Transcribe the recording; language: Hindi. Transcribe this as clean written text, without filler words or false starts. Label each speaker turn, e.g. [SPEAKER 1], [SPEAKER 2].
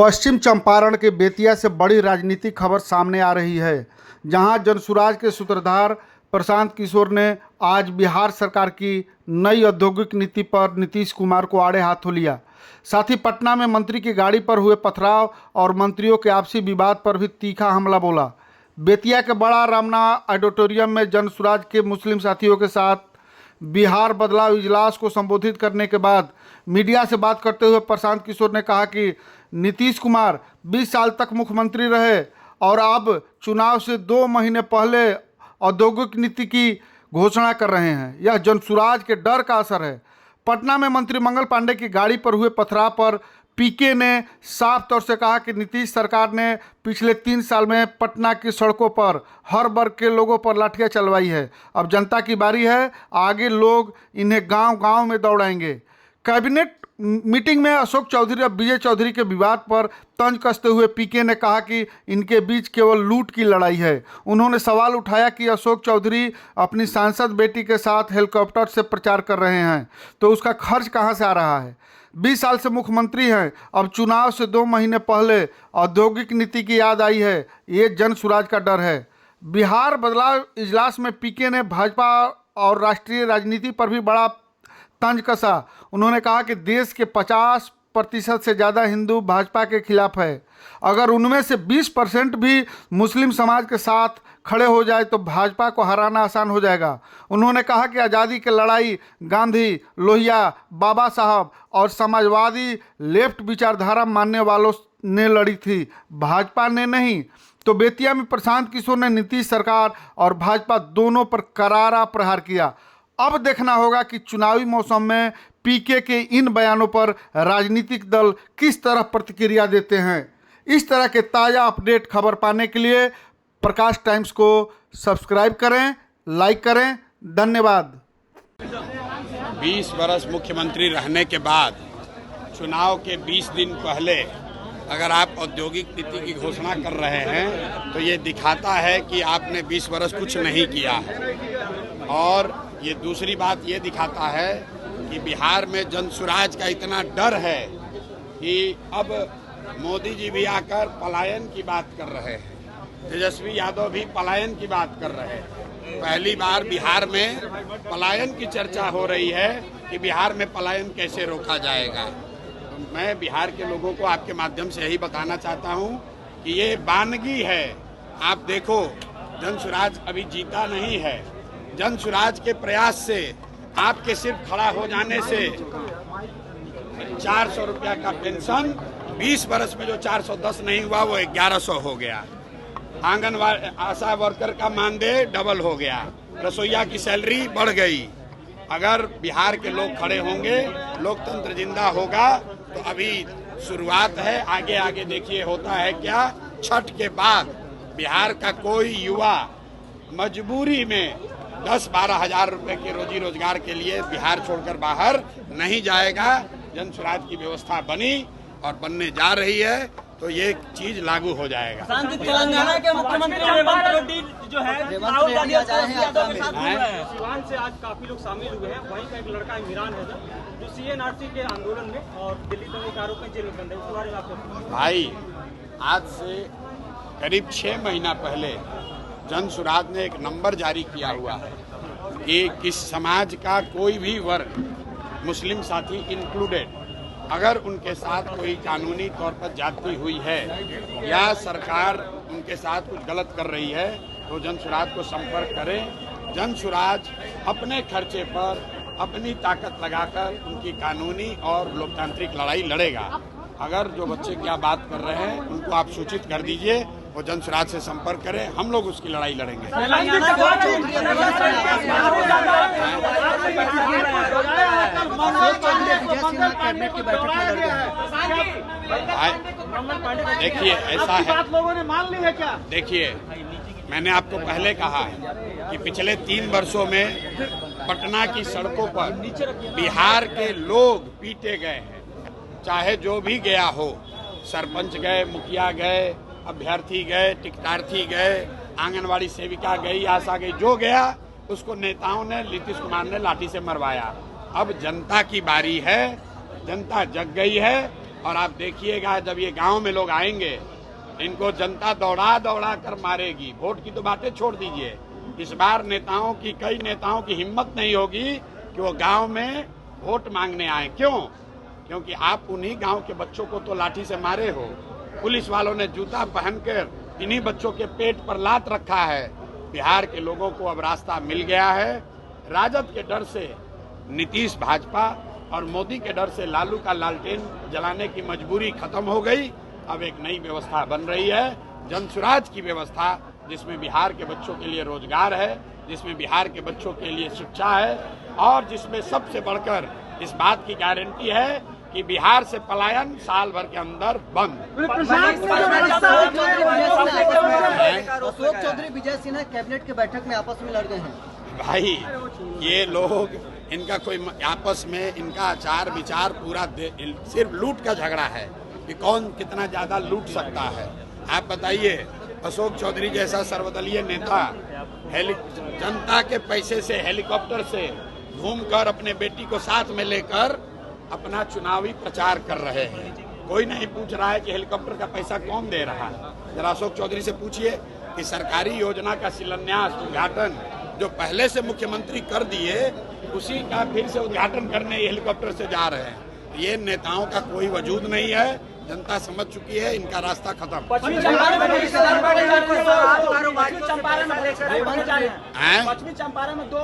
[SPEAKER 1] पश्चिम चंपारण के बेतिया से बड़ी राजनीतिक खबर सामने आ रही है, जहां जनसुराज के सूत्रधार प्रशांत किशोर ने आज बिहार सरकार की नई औद्योगिक नीति पर नीतीश कुमार को आड़े हाथों लिया। साथ ही पटना में मंत्री की गाड़ी पर हुए पथराव और मंत्रियों के आपसी विवाद पर भी तीखा हमला बोला। बेतिया के बड़ा रामना ऑडिटोरियम में जनसुराज के मुस्लिम साथियों के साथ बिहार बदलाव इजलास को संबोधित करने के बाद मीडिया से बात करते हुए प्रशांत किशोर ने कहा कि नीतीश कुमार 20 साल तक मुख्यमंत्री रहे और अब चुनाव से 2 महीने पहले औद्योगिक नीति की घोषणा कर रहे हैं। यह जनसुराज के डर का असर है। पटना में मंत्री मंगल पांडे की गाड़ी पर हुए पथराव पर पीके ने साफ तौर से कहा कि नीतीश सरकार ने पिछले 3 साल में पटना की सड़कों पर हर वर्ग के लोगों पर लाठियां चलवाई है। अब जनता की बारी है, आगे लोग इन्हें गांव-गांव में दौड़ाएंगे। कैबिनेट मीटिंग में अशोक चौधरी और विजय चौधरी के विवाद पर तंज कसते हुए पीके ने कहा कि इनके बीच केवल लूट की लड़ाई है। उन्होंने सवाल उठाया कि अशोक चौधरी अपनी सांसद बेटी के साथ हेलीकॉप्टर से प्रचार कर रहे हैं, तो उसका खर्च कहां से आ रहा है। 20 साल से मुख्यमंत्री हैं, अब चुनाव से 2 महीने पहले औद्योगिक नीति की याद आई है। ये जनसुराज का डर है। बिहार बदलाव इजलास में पीके ने भाजपा और राष्ट्रीय राजनीति पर भी बड़ा तंज कसा। उन्होंने कहा कि देश के 50% से ज़्यादा हिंदू भाजपा के खिलाफ है। अगर उनमें से 20% भी मुस्लिम समाज के साथ खड़े हो जाए तो भाजपा को हराना आसान हो जाएगा। उन्होंने कहा कि आज़ादी की लड़ाई गांधी, लोहिया, बाबा साहब और समाजवादी लेफ्ट विचारधारा मानने वालों ने लड़ी थी, भाजपा ने नहीं। तो बेतिया में प्रशांत किशोर ने नीतीश सरकार और भाजपा दोनों पर करारा प्रहार किया। अब देखना होगा कि चुनावी मौसम में पीके के इन बयानों पर राजनीतिक दल किस तरह प्रतिक्रिया देते हैं। इस तरह के ताज़ा अपडेट खबर पाने के लिए प्रकाश टाइम्स को सब्सक्राइब करें, लाइक करें। धन्यवाद।
[SPEAKER 2] 20 वर्ष मुख्यमंत्री रहने के बाद चुनाव के 20 दिन पहले अगर आप औद्योगिक नीति की घोषणा कर रहे हैं तो ये दिखाता है कि आपने 20 वर्ष कुछ नहीं किया है। और ये दूसरी बात ये दिखाता है कि बिहार में जनसुराज का इतना डर है कि अब मोदी जी भी आकर पलायन की बात कर रहे हैं, तेजस्वी यादव भी पलायन की बात कर रहे हैं। पहली बार बिहार में पलायन की चर्चा हो रही है कि बिहार में पलायन कैसे रोका जाएगा। तो मैं बिहार के लोगों को आपके माध्यम से यही बताना चाहता हूं कि ये वानगी है। आप देखो, जनसुराज अभी जीता नहीं है। जनसुराज के प्रयास से, आपके सिर्फ खड़ा हो जाने से 400 रुपया का पेंशन 20 वर्ष में जो 410 नहीं हुआ वो 1100 हो गया। आंगनवाड़ी आशा वर्कर का मानदेय डबल हो गया। रसोईया की सैलरी बढ़ गई। अगर बिहार के लोग खड़े होंगे, लोकतंत्र जिंदा होगा। तो अभी शुरुआत है, आगे आगे देखिए होता है क्या। छठ के बाद बिहार का कोई युवा मजबूरी में 10-12 हजार रुपए के रोजी रोजगार के लिए बिहार छोड़कर बाहर नहीं जाएगा। जनसुराज की व्यवस्था बनी और बनने जा रही है, तो ये चीज लागू हो जाएगा।
[SPEAKER 3] तेलंगाना के मुख्यमंत्री रेवंत रेड्डी जो है राहुल गांधी यादव के साथ घूम रहे हैं। सिवान से आज काफी लोग शामिल हुए हैं। वहीं का एक लड़का इमरान है जो सीएनआरसी के आंदोलन में और दिल्ली दंगे के आरोप में जेल में बंद है। उसके बारे में आपको
[SPEAKER 2] भाई, आज से करीब 6 महीना पहले जनसुराज ने एक नंबर जारी किया हुआ है कि किस समाज का कोई भी वर्ग, मुस्लिम साथी इंक्लूडेड, अगर उनके साथ कोई कानूनी तौर पर जाती हुई है या सरकार उनके साथ कुछ गलत कर रही है तो जनसुराज को संपर्क करें। जनसुराज अपने खर्चे पर अपनी ताकत लगाकर उनकी कानूनी और लोकतांत्रिक लड़ाई लड़ेगा। अगर जो बच्चे क्या बात कर रहे हैं उनको आप सूचित कर दीजिए, वो जनसुराज से संपर्क करें, हम लोग उसकी लड़ाई लड़ेंगे। देखिए, ऐसा है, लोगों ने मान ली है क्या? देखिए, मैंने आपको पहले कहा है कि पिछले 3 वर्षों में पटना की सड़कों पर बिहार के लोग पीटे गए हैं। चाहे जो भी गया हो, सरपंच गए, मुखिया गए, अभ्यर्थी गए, टिकटार्थी गए, आंगनवाड़ी सेविका गई, आशा गई, जो गया उसको नेताओं ने, नीतीश कुमार ने लाठी से मरवाया। अब जनता की बारी है, जनता जग गई है। और आप देखिएगा जब ये गांव में लोग आएंगे इनको जनता दौड़ा दौड़ा कर मारेगी। वोट की तो बातें छोड़ दीजिए, इस बार कई नेताओं की हिम्मत नहीं होगी कि वो गांव में वोट मांगने आए। क्यों? क्योंकि आप उन्हीं गांव के बच्चों को तो लाठी से मारे हो, पुलिस वालों ने जूता पहनकर इन्हीं बच्चों के पेट पर लात रखा है। बिहार के लोगों को अब रास्ता मिल गया है। राजद के डर से नीतीश भाजपा और मोदी के डर से लालू का लालटेन जलाने की मजबूरी खत्म हो गई। अब एक नई व्यवस्था बन रही है, जनसुराज की व्यवस्था, जिसमें बिहार के बच्चों के लिए रोजगार है, जिसमें बिहार के बच्चों के लिए शिक्षा है और जिसमें सबसे बढ़कर इस बात की गारंटी है कि बिहार से पलायन साल भर के अंदर बंद।
[SPEAKER 4] अशोक चौधरी विजय सिन्हा कैबिनेट के बैठक में आपस में लड़ गए हैं।
[SPEAKER 2] भाई ये लोग, इनका कोई आपस में इनका आचार विचार पूरा सिर्फ लूट का झगड़ा है कि कौन कितना ज्यादा लूट सकता है। आप बताइए, अशोक चौधरी जैसा सर्वदलीय नेता जनता के पैसे से हेलीकॉप्टर से घूमकर अपने बेटी को साथ में लेकर अपना चुनावी प्रचार कर रहे हैं। कोई नहीं पूछ रहा है कि हेलीकॉप्टर का पैसा कौन दे रहा है। जरा अशोक चौधरी से पूछिए कि सरकारी योजना का शिलान्यास उद्घाटन जो पहले से मुख्यमंत्री कर दिए, उसी का फिर से उद्घाटन करने हेलीकॉप्टर से जा रहे हैं। ये नेताओं का कोई वजूद नहीं है, जनता समझ चुकी है, इनका रास्ता खत्म।
[SPEAKER 3] पश्चिमी चंपारण में 2